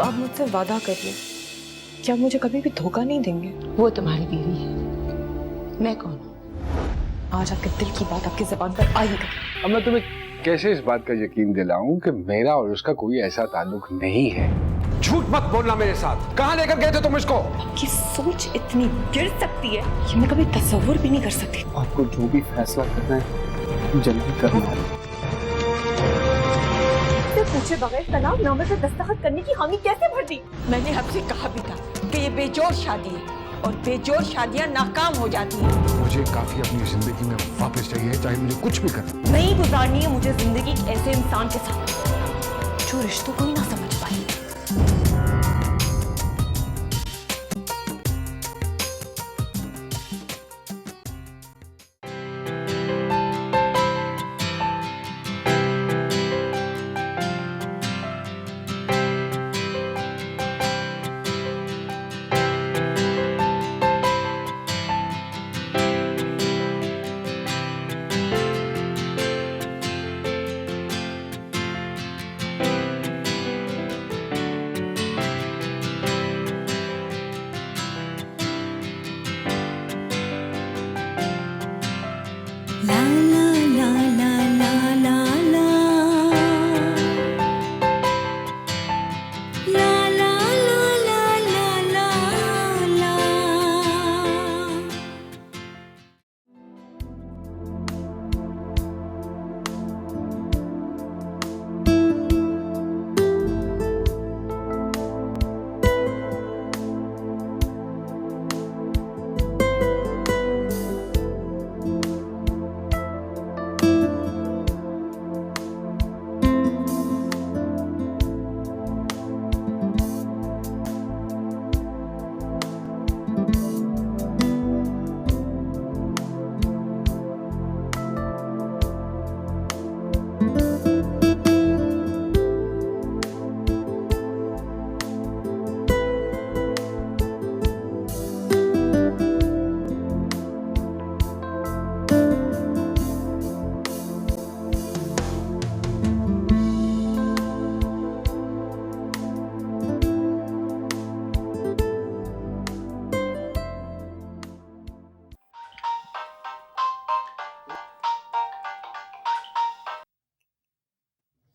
आप मुझसे वादा करिए कि आप मुझे कभी भी धोखा नहीं देंगे। वो तुम्हारी बीवी है, मैं कौन हूँ? आज आपके दिल की बात आपकी ज़बान पर आएगी। अब मैं तुम्हें कैसे इस बात का यकीन दिलाऊं कि मेरा और उसका कोई ऐसा ताल्लुक नहीं है। झूठ मत बोलना मेरे साथ। कहाँ लेकर गए थे तुम इसको? आपकी सोच इतनी गिर सकती है कि मैं कभी तस्वुर भी नहीं कर सकती। आपको जो भी फैसला करना है जल्दी करना है। पूछे बगैर तलाकनामे पे दस्तखत करने की हामी कैसे भर दी? मैंने आपसे कहा भी था कि ये बेजोड़ शादी है और बेजोड़ शादियां नाकाम हो जाती हैं। मुझे काफी अपनी जिंदगी में वापस चाहिए, चाहे मुझे कुछ भी करना। नहीं गुजारनी है मुझे जिंदगी एक ऐसे इंसान के साथ जो रिश्तों को ही ना समझ पाए।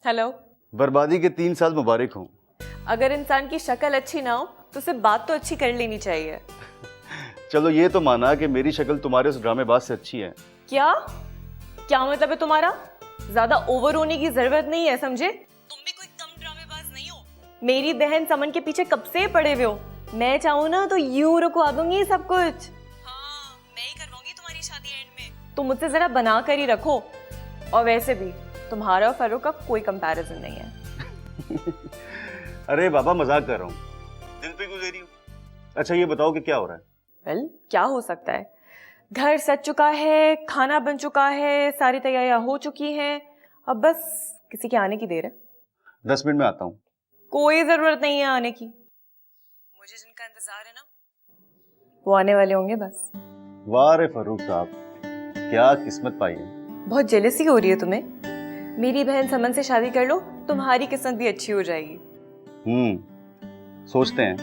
हेलो। बर्बादी के 3 साल मुबारक हों। अगर इंसान की शक्ल अच्छी ना हो तो उसे बात तो अच्छी कर लेनी चाहिए। चलो ये तो माना कि मेरी शक्ल तुम्हारे उस ड्रामेबाज से अच्छी है। क्या क्या मतलब है तुम्हारा? ज्यादा ओवर होने की जरूरत नहीं है, समझे? तुम भी कोई कम ड्रामेबाज नहीं हो। मेरी बहन समन के पीछे कब से पड़े हुए हो। मैं चाहूँ ना तो यूं रुकवा दूंगी सब कुछ। हाँ, मैं ही करवाऊंगी तुम्हारी शादी एंड में। तुम मुझसे जरा बना कर ही रखो। और वैसे भी तुम्हारा और फरूक का कोई कंपैरिजन नहीं है। अरे बाबा मजाक कर रहा हूँ, दिल पे क्यों ले रही हो? अच्छा ये बताओ कि क्या हो रहा है? वेल, क्या हो सकता है? घर सज चुका है, खाना बन चुका है, सारी तैयारियां हो चुकी हैं, अब बस किसी के आने की देर है। 10 मिनट में आता हूँ। कोई जरूरत नहीं है आने की। मुझे जिनका इंतजार है ना वो आने वाले होंगे बस। वाह रे फरूक साहब, क्या किस्मत पाई है। बहुत जेलसी हो रही है तुम्हें? मेरी बहन समन से शादी कर लो, तुम्हारी किस्मत भी अच्छी हो जाएगी। सोचते हैं।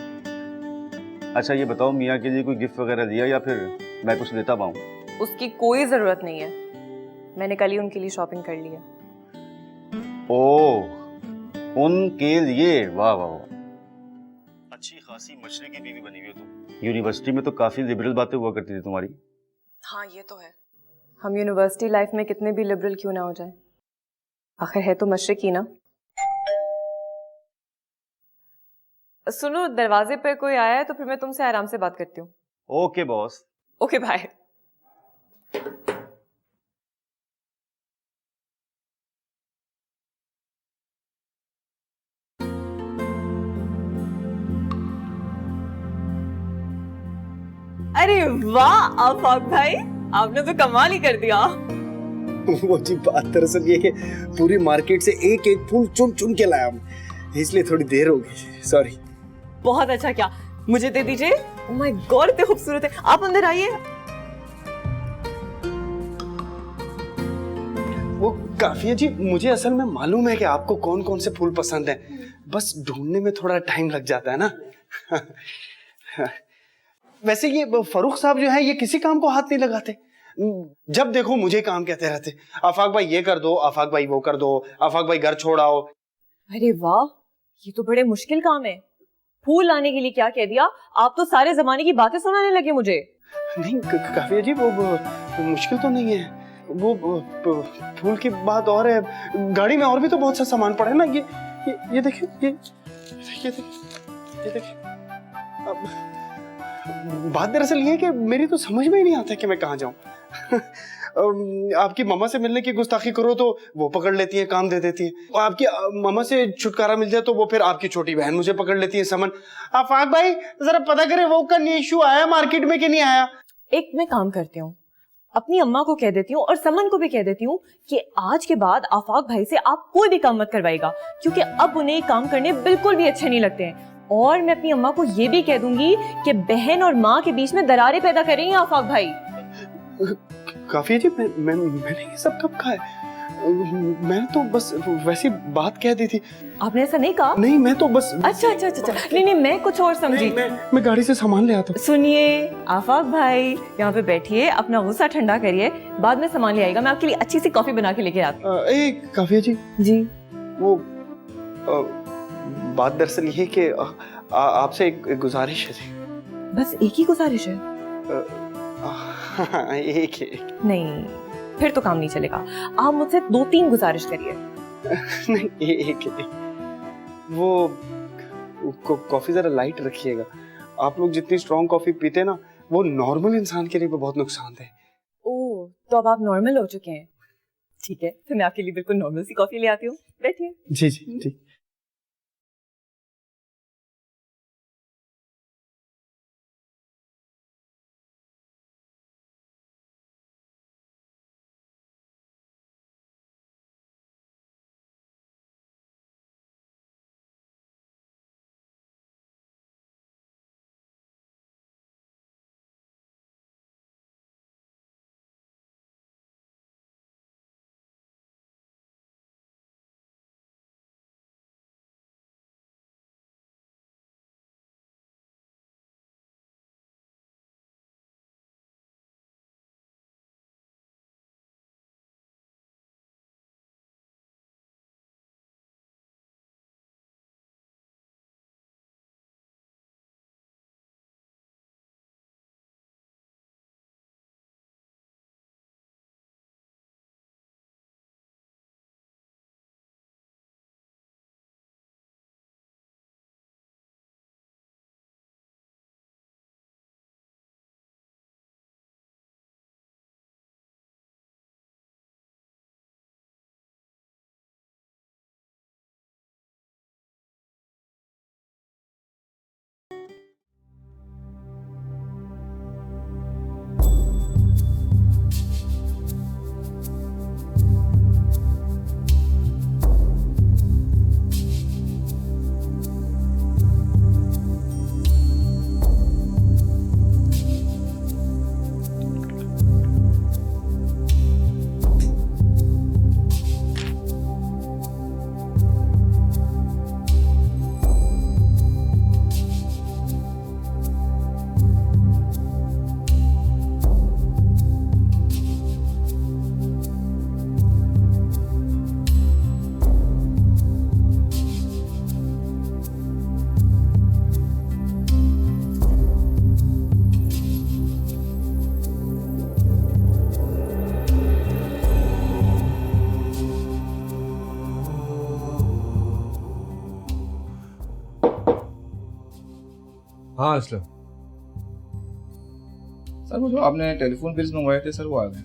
अच्छा ये बताओ मियाँ के लिए कोई गिफ्ट वगैरह दिया या फिर मैं कुछ देता पाऊँ? उसकी कोई जरूरत नहीं है, मैंने कल ही उनके लिए शॉपिंग कर लिया। ओह, उनके लिए? वाह वाह वाह, अच्छी खासी मछली की बीवी बनी हुई हो तुम। यूनिवर्सिटी में तो काफी लिबरल बातें हुआ करती थी तुम्हारी। हाँ ये तो है। हम यूनिवर्सिटी लाइफ में कितने भी लिबरल क्यों ना हो जाए, आखिर है तो मशरिकी ना। सुनो, दरवाजे पर कोई आया है तो फिर मैं तुमसे आराम से बात करती हूँ। Okay boss. Okay bye. अरे वाह आफाक भाई, आपने तो कमाल ही कर दिया। वो जी बात दरअसल ये कि पूरी मार्केट से एक एक फूल चुन चुन के लाया हूँ, इसलिए थोड़ी देर हो गई, सॉरी। बहुत अच्छा, क्या मुझे दे दीजिए। ओह माय गॉड इतने खूबसूरत है। आप अंदर आइए। वो काफिया जी, मुझे असल में मालूम है कि आपको कौन कौन से फूल पसंद है, बस ढूंढने में थोड़ा टाइम लग जाता है ना। वैसे ये फरूख साहब जो है ये किसी काम को हाथ नहीं लगाते, जब देखो मुझे काम कहते रहते, आफाक भाई ये कर दो, आफाक भाई वो कर दो, आफाक भाई घर छोड़ आओ। अरे वाह, ये तो बड़े मुश्किल काम है। फूल लाने के लिए क्या कह दिया, आप तो सारे जमाने की बातें सुनाने लगे मुझे। नहीं काफिया जी, वो मुश्किल तो नहीं है, वो फूल की बात और है, गाड़ी में और भी तो बहुत सा सामान पड़ा है ना। ये देखिए, ये देखिए। अब बात दरअसल ये है कि मेरी तो समझ में ही नहीं आता कि मैं कहाँ जाऊँ। आपकी मामा से मिलने की गुस्ताखी करो तो वो पकड़ लेती है, काम दे देती है। आपकी मामा से छुटकारा मिल जाए तो वो फिर आपकी छोटी बहन मुझे पकड़ लेती है समन। आफाक भाई जरा पता करे वो का इशू आया मार्केट में कि नहीं आया। एक मैं काम करती हूँ, अपनी अम्मा को कह देती हूँ और समन को भी कह देती हूँ कि आज के बाद आफाक भाई से आप कोई भी काम मत करवाएगा, क्योंकि अब उन्हें ये काम करने बिल्कुल भी अच्छे नहीं लगते हैं। और मैं अपनी अम्मा को ये भी कह दूंगी कि बहन और माँ के बीच में दरारें पैदा करेंगे आफाक भाई। काफी जी, मैंने ये सब कब कहा है? मैंने तो बस वैसी बात कह दी थी। आपने ऐसा नहीं कहा? नहीं, मैं तो बस अच्छा, नहीं मैं कुछ और समझी। मैं गाड़ी से सामान ले आता हूँ। सुनिए आफाक भाई, यहाँ पे बैठिए, अपना गुस्सा ठंडा करिए, बाद में सामान ले आएगा, मैं आपके लिए अच्छी सी कॉफी बना के लेके आती हूँ। काफिया जी, वो बात दरअसल ये है कि आपसे एक गुजारिश है। बस एक ही गुजारिश है? एक है। नहीं, फिर तो काम नहीं चलेगा, आप मुझसे 2-3 गुजारिश करिए। नहीं, एक है। वो कॉफी जरा लाइट रखिएगा। आप लोग जितनी स्ट्रॉन्ग कॉफी पीते हैं ना, वो नॉर्मल इंसान के लिए भी बहुत नुकसान है। ओह, तो अब आप नॉर्मल हो चुके हैं। ठीक है, तो मैं आपके लिए बिल्कुल नॉर्मल सी कॉफी ले आती हूँ, बैठिए। जी। हाँ असलम सर, वो जो आपने टेलीफोन बिल्स मंगवाए थे सर, वो आ गए।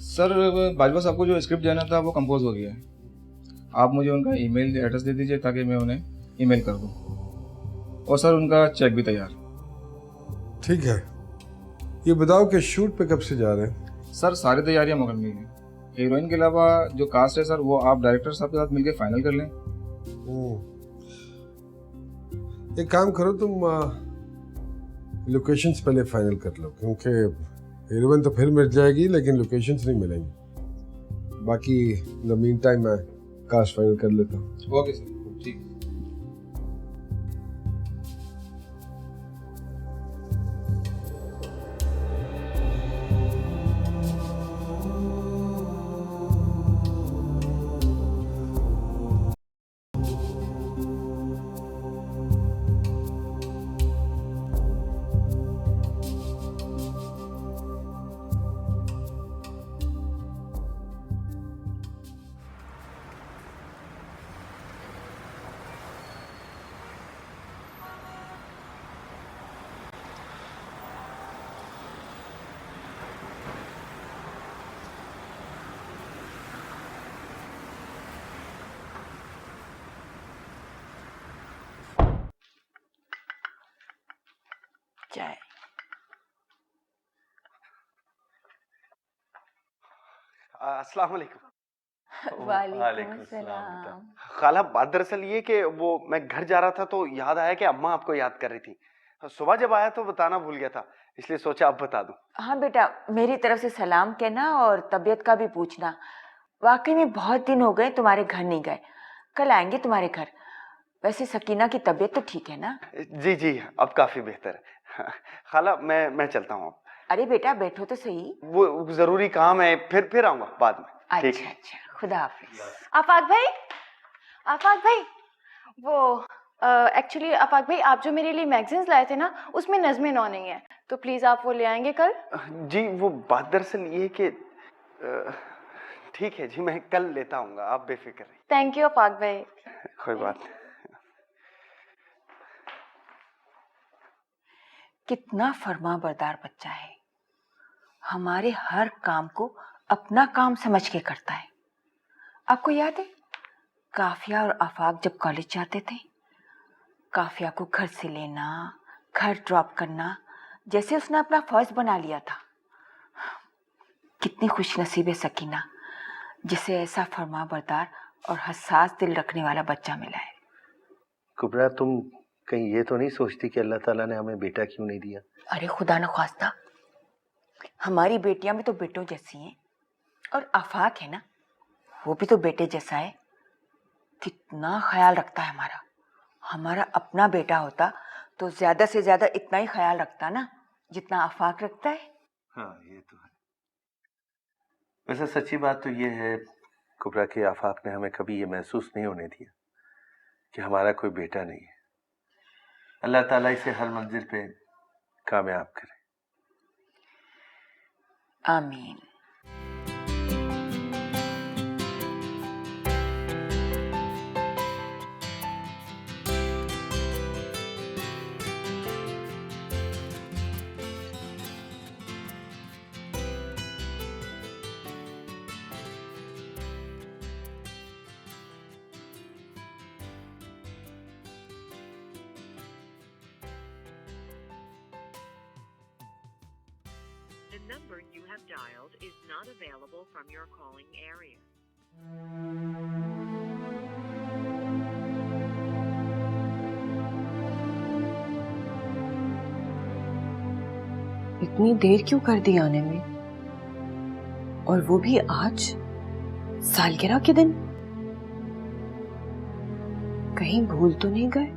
सर बाजवा साहब को जो स्क्रिप्ट देना था वो कंपोज हो गया है। आप मुझे उनका ईमेल एड्रेस दे दीजिए ताकि मैं उन्हें ईमेल कर दूं। और सर उनका चेक भी तैयार। ठीक है, ये बताओ कि शूट पे कब से जा रहे हैं? सर सारी तैयारियां मुकम्मल हैं। हीरोइन के अलावा जो कास्ट है सर वो आप डायरेक्टर साहब के साथ मिलकर फाइनल कर लें। एक काम करो, तुम लोकेशंस पहले फाइनल कर लो, क्योंकि हीरोइन तो फिर मिल जाएगी लेकिन लोकेशंस नहीं मिलेंगी। बाकी इन द मीन टाइम मैं कास्ट फाइनल कर लेता हूँ। ओके सर, ठीक है। चाय। अस्सलाम वालेकुम। वालेकुम सलाम। खाला, बात दरअसल ये कि वो मैं घर जा रहा था तो याद आया कि अम्मा आपको याद कर रही थी। सुबह जब आया तो बताना भूल गया था, इसलिए सोचा अब बता दूं। हाँ बेटा, मेरी तरफ से सलाम कहना और तबीयत का भी पूछना। वाकई में बहुत दिन हो गए तुम्हारे घर नहीं गए, कल आएंगे तुम्हारे घर। वैसे सकीना की तबीयत तो ठीक है ना? जी जी, अब काफी बेहतर है। खाला, मैं चलता हूँ अब। अरे बेटा बैठो तो सही। वो जरूरी काम है, फिर आऊंगा बाद में। ठीक अच्छा है। अच्छा, खुदा हाफिज। आफाक भाई, आफाक भाई, वो एक्चुअली आफाक भाई, आप जो मेरे लिए मैगजीन्स लाए थे ना, उसमें नज़्में नौ नहीं है, तो प्लीज़ आप वो ले आएंगे कल। जी, वो बात दरअसल ये कि ठीक है जी, मैं कल लेता आऊंगा, आप बेफिक्र रहिए। थैंक यू आफाक भाई। कोई बात नहीं। कितना फर्माबरदार बच्चा है, हमारे हर काम को अपना काम समझ के करता है। आपको याद है काफिया और आफाक जब कॉलेज जाते थे, काफिया को घर से लेना, घर ड्रॉप करना, जैसे उसने अपना फर्ज बना लिया था। कितनी खुशनसीब है सकीना, जिसे ऐसा फर्माबरदार और हसास दिल रखने वाला बच्चा मिला है। कुबरा, तुम कहीं ये तो नहीं सोचती कि अल्लाह ताला ने हमें बेटा क्यों नहीं दिया? अरे खुदा न ख्वास्ता, हमारी बेटियां भी तो बेटों जैसी हैं, और आफाक है ना, वो भी तो बेटे जैसा है। कितना ख्याल रखता है हमारा। हमारा अपना बेटा होता तो ज्यादा से ज्यादा इतना ही ख्याल रखता ना, जितना आफाक रखता है। हाँ, ये तो है। वैसे सच्ची बात तो ये है कुबरा कि आफाक ने हमें कभी ये महसूस नहीं होने दिया कि हमारा कोई बेटा नहीं है। अल्लाह ताला इसे हर मंजिल पे कामयाब करे। आमीन। The number you have dialed is not available from your calling area. इतनी देर क्यों कर दी आने में, और वो भी आज सालगिरह के दिन? कहीं भूल तो नहीं गए?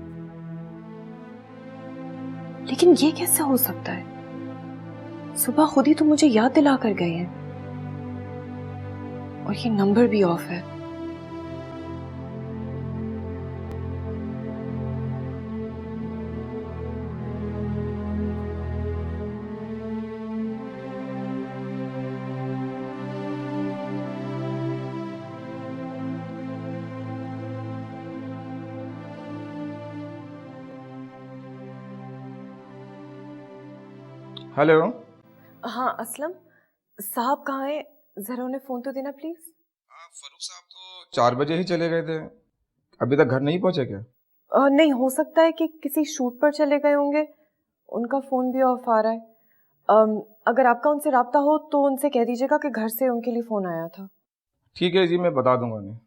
लेकिन ये कैसे हो सकता है? सुबह खुद ही तो मुझे याद दिला कर गए हैं, और ये नंबर भी ऑफ है। हेलो। हाँ असलम साहब कहाँ हैं? जरा उन्हें फोन तो देना प्लीज। फरूक साहब तो 4 बजे ही चले गए थे, अभी तक घर नहीं पहुंचे क्या? नहीं, हो सकता है कि किसी शूट पर चले गए होंगे, उनका फोन भी ऑफ आ रहा है। अगर आपका उनसे राब्ता हो तो उनसे कह दीजिएगा कि घर से उनके लिए फोन आया था। ठीक है जी, मैं बता दूंगा उन्हें।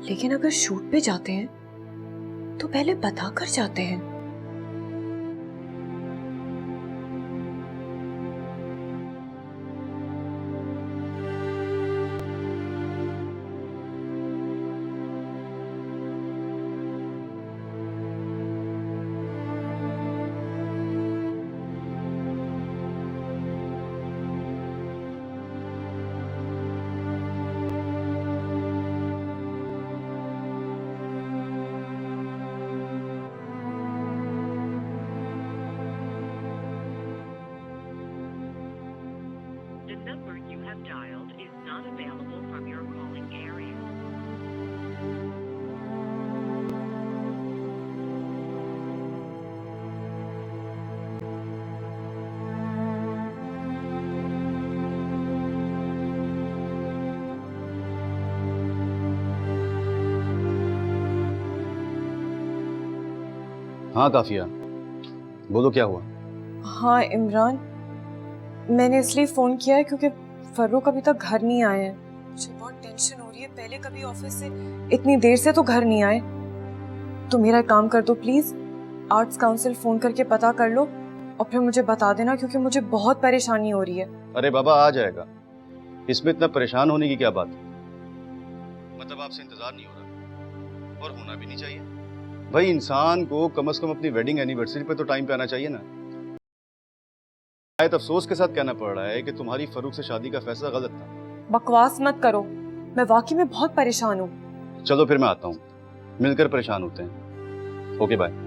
लेकिन अगर शूट पे जाते हैं तो पहले बता कर जाते हैं। dialed is not available from your calling area. हाँ काफिया, बोलो क्या हुआ? हाँ इमरान, मैंने इसलिए फ़ोन किया है क्योंकि फर्रुख अभी तक घर नहीं आए हैं। मुझे बहुत टेंशन हो रही है, पहले कभी ऑफिस से इतनी देर से तो घर नहीं आए। तो मेरा एक काम कर दो प्लीज़, आर्ट्स काउंसिल फ़ोन करके पता कर लो और फिर मुझे बता देना, क्योंकि मुझे बहुत परेशानी हो रही है। अरे बाबा आ जाएगा, इसमें इतना परेशान होने की क्या बात है? मतलब आपसे इंतजार नहीं हो रहा और होना भी नहीं चाहिए। भाई इंसान को कम से कम अपनी वेडिंग एनिवर्सरी पे तो टाइम पे आना चाहिए ना। शायद अफसोस के साथ कहना पड़ रहा है कि तुम्हारी फरूख से शादी का फैसला गलत था। बकवास मत करो, मैं वाकई में बहुत परेशान हूँ। चलो फिर मैं आता हूँ, मिलकर परेशान होते हैं। Okay bye.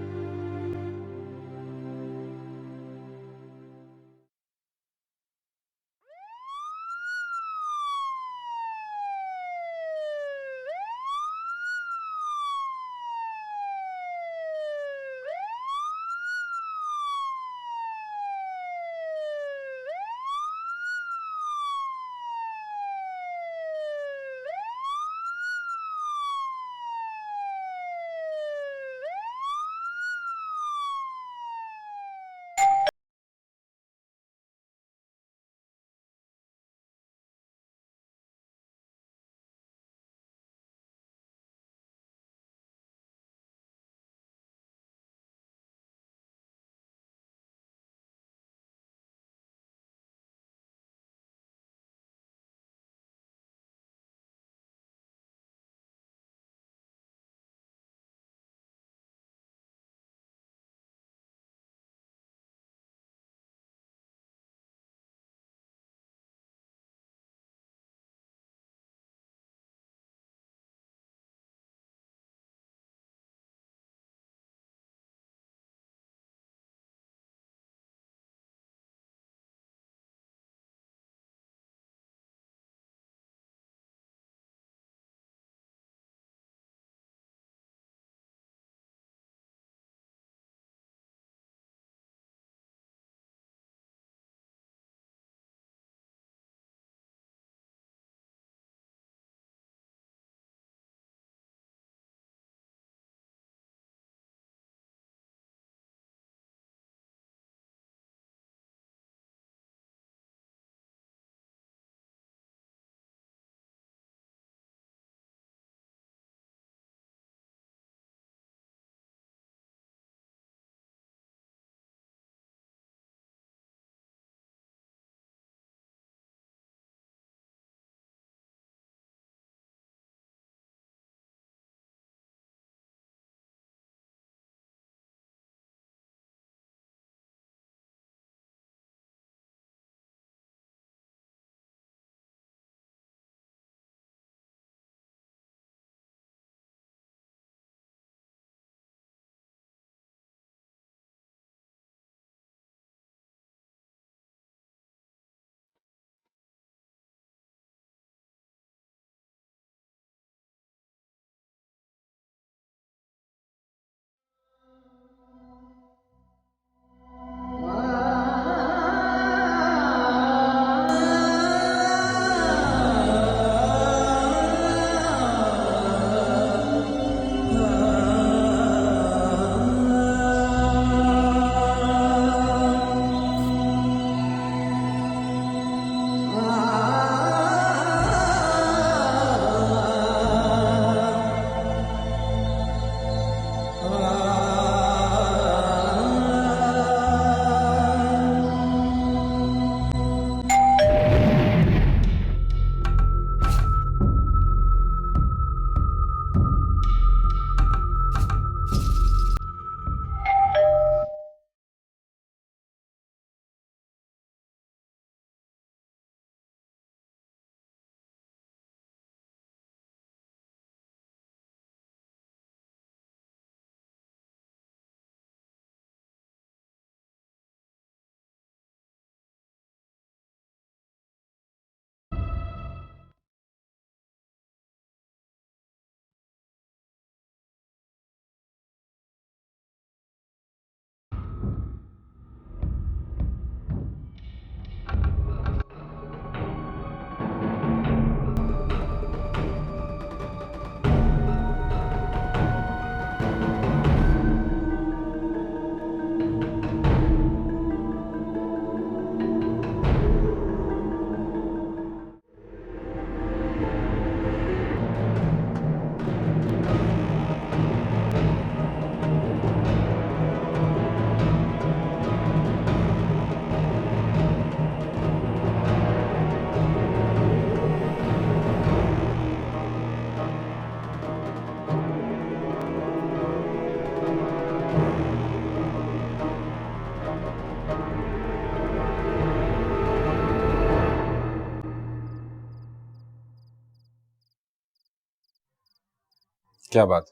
क्या बात?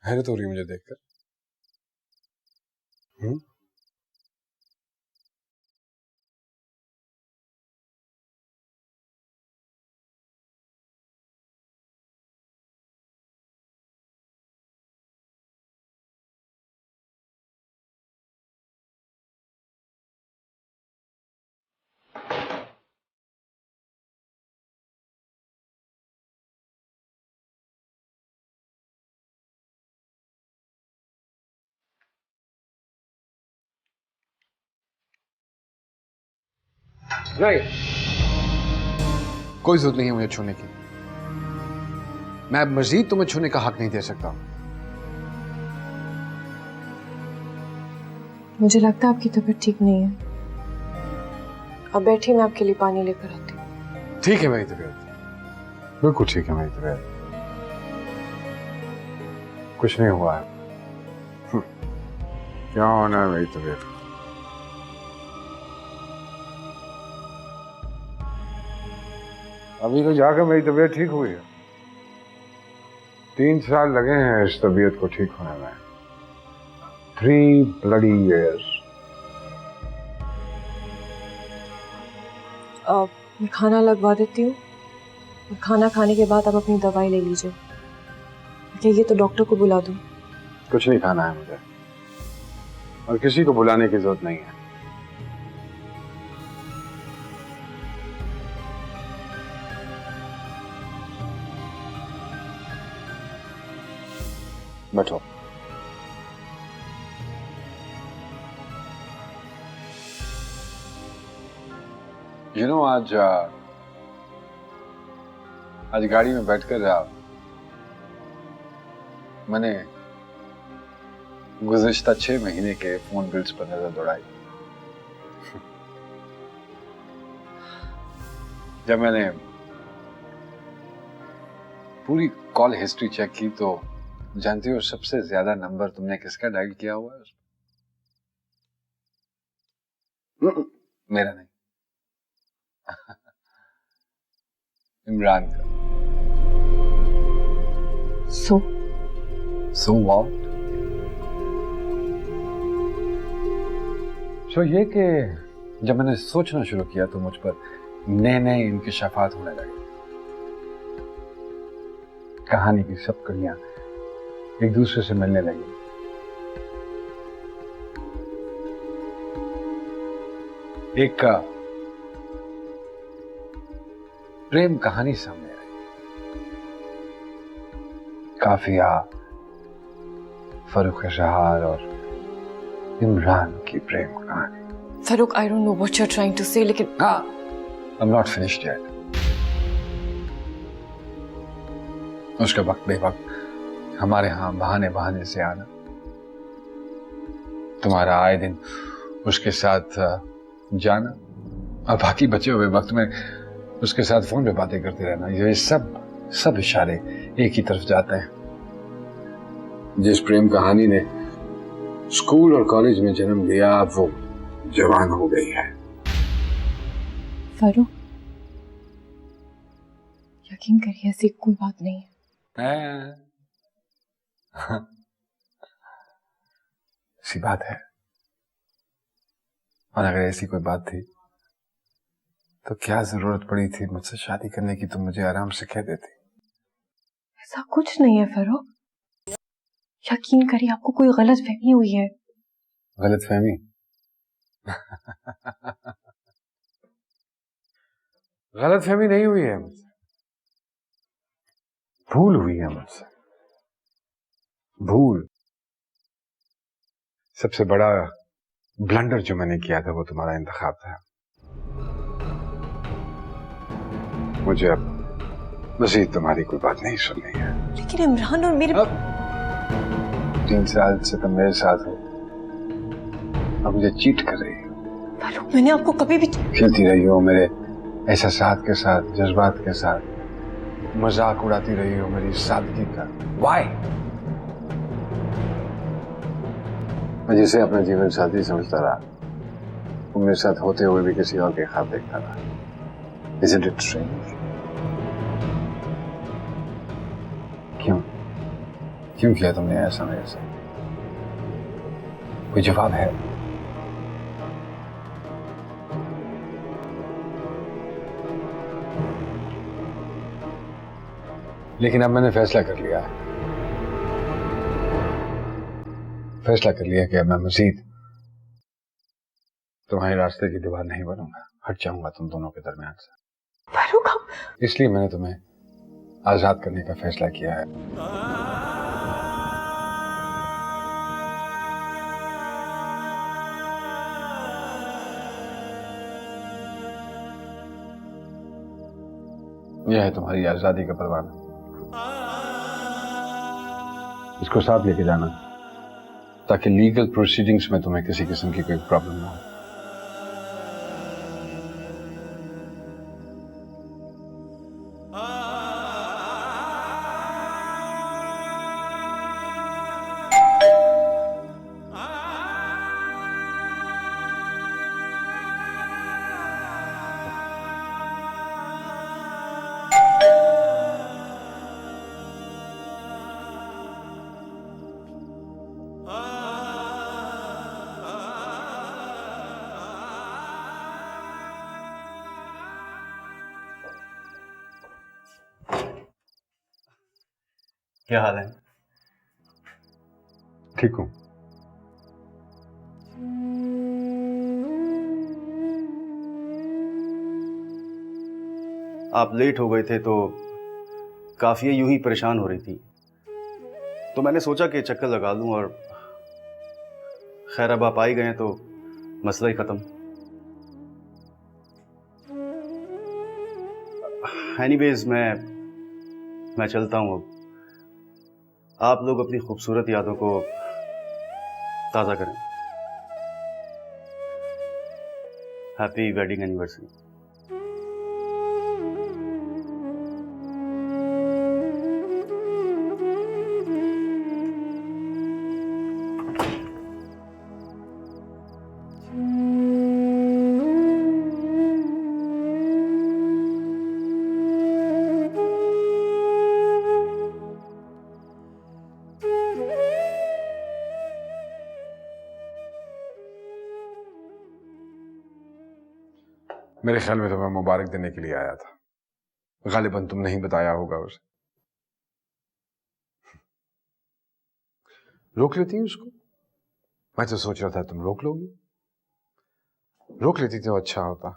हैरत हो रही है मुझे देखकर। नहीं, कोई जरूरत नहीं है मुझे छूने की। मैं मजीद तुम्हें छूने का हक नहीं दे सकता। मुझे लगता है आपकी तबीयत ठीक नहीं है। अब बैठिए, मैं आपके लिए पानी लेकर आती हूँ। ठीक है मेरी तबीयत, बिल्कुल ठीक है मेरी तबीयत, कुछ नहीं हुआ है। क्या होना है मेरी तबीयत? अभी तो जाकर मेरी तबीयत ठीक हुई है। 3 साल लगे हैं इस तबीयत को ठीक होने में। 3 bloody years। मैं खाना लगवा देती हूँ और खाना खाने के बाद आप अपनी दवाई ले लीजिए। कहिए तो डॉक्टर को बुला दूँ। कुछ नहीं खाना है मुझे, और किसी को बुलाने की जरूरत नहीं है। बैठो। आज गाड़ी में बैठकर मैंने गुज़िश्ता 6 महीने के फोन बिल्स पर नजर दौड़ाई। जब मैंने पूरी कॉल हिस्ट्री चेक की तो जानती हो सबसे ज्यादा नंबर तुमने किसका डायल किया हुआ है? मेरा नहीं, इमरान का। So what? So ये कि जब मैंने सोचना शुरू किया तो मुझ पर नए नए इंकिशाफात होने लगे। कहानी की सब कड़ियां एक दूसरे से मिलने लगी। एक का प्रेम कहानी सामने आई। काफिया, फरूक शहार और इमरान की प्रेम कहानी। Farooq, I don't know what you're trying to say, लेकिन I'm not finished yet। उसके वक्त बेवक्त हमारे यहाँ बहाने बहाने से आना, तुम्हारा आए दिन उसके साथ जाना, और बाकी बचे हुए वक्त में उसके साथ फोन पे बातें करते रहना, ये सब इशारे एक ही तरफ जाते हैं। जिस प्रेम कहानी ने स्कूल और कॉलेज में जन्म लिया, अब वो जवान हो गई है। फरूक, यकीन करिए ऐसी कोई बात नहीं है। ऐसी बात है, और अगर ऐसी कोई बात थी तो क्या जरूरत पड़ी थी मुझसे शादी करने की? तुम मुझे आराम से कह देती। ऐसा कुछ नहीं है फरूक, यकीन करिए आपको कोई गलतफहमी हुई है। गलतफहमी? गलतफहमी नहीं हुई है मुझसे, भूल हुई है मुझसे। भूल। सबसे बड़ा ब्लंडर जो मैंने किया था वो तुम्हारा इंतखाब था। मुझे अब मज़ीद तुम्हारी कोई बात नहीं सुननी है। लेकिन इमरान और मेरे 3 साल से तुम मेरे साथ हो, अब मुझे चीट कर रही हो। फरूक, मैंने आपको कभी भी खेलती रही हो मेरे एहसासात के साथ, जज्बात के साथ, मजाक उड़ाती रही हो मेरी सादगी का। Why? मैं जिसे अपना जीवन साथी समझता रहा, वो मेरे साथ होते हुए भी किसी और के ख्वाब देखता रहा। Isn't it strange? क्यों किया तुमने ऐसा मेरे साथ? कोई जवाब है? लेकिन अब मैंने फैसला कर लिया है, फैसला कर लिया कि अब मैं मजीद तुम्हारे रास्ते की दीवार नहीं बनूंगा, हट जाऊंगा तुम दोनों के दरमियान से। इसलिए मैंने तुम्हें आजाद करने का फैसला किया है। यह है तुम्हारी आजादी का परवाना, इसको साथ लेके जाना ताकि लीगल प्रोसीडिंग्स में तुम्हें किसी किस्म की कोई प्रॉब्लम ना हो। क्या हाल है? ठीक हूं। आप लेट हो गए थे तो काफिया यूं ही परेशान हो रही थी, तो मैंने सोचा कि चक्कर लगा लूं, और खैर अब आप आ ही गए तो मसला ही खत्म। एनीवेज मैं चलता हूं अब। आप लोग अपनी खूबसूरत यादों को ताज़ा करें। Happy wedding anniversary. मेरे ख्याल में तुम्हें मुबारक देने के लिए आया था, गालिबन तुम नहीं बताया होगा उसे। रोक लेती उसको? मैं तो सोच रहा था तुम रोक लोगी। रोक लेती तो अच्छा होता,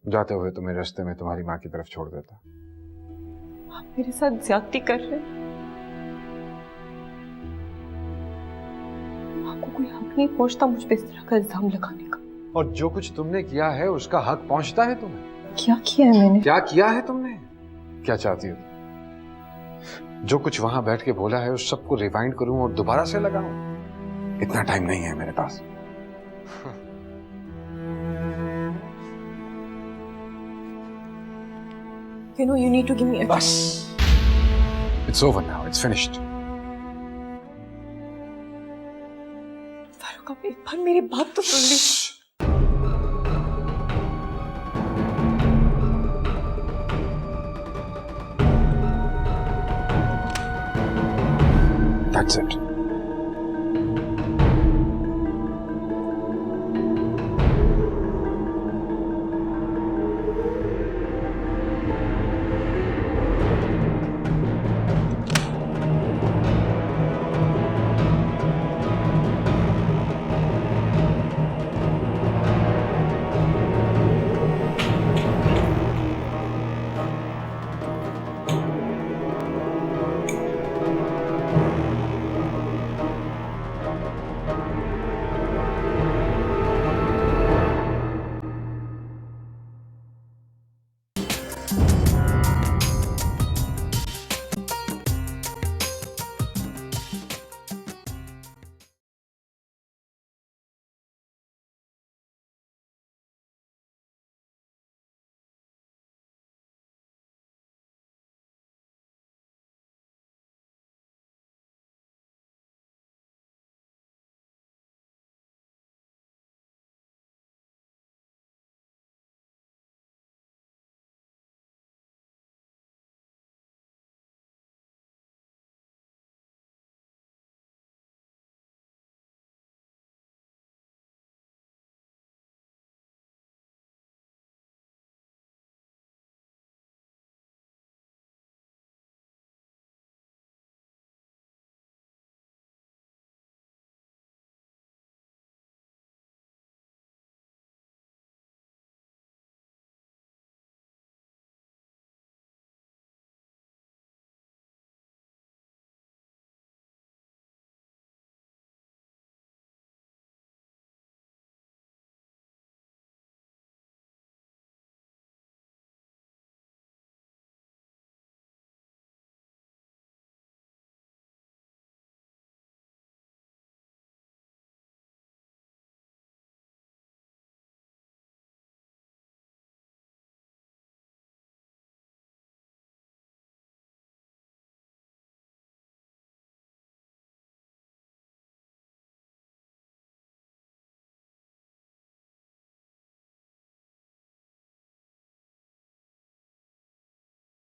जाते हुए तुम्हें रास्ते में तुम्हारी माँ की तरफ छोड़ देता। आप मेरे साथ ज्यादती कर रहे हैं। आपको कोई हक नहीं पहुंचता मुझ पे इस तरह का इल्जाम लगाने का। और जो कुछ तुमने किया है उसका हक पहुंचता है तुम्हें? क्या किया है मैंने? क्या किया है तुमने? क्या चाहती हो? जो कुछ वहां बैठ के बोला है उस सबको रिवाइंड करूं और दोबारा से लगाऊं? इतना टाइम नहीं है मेरे पास। You know, you need to give me a... बस, it's over now, it's finished. Farooq, आप एक बार मेरी बात तो सुन ली। That's it.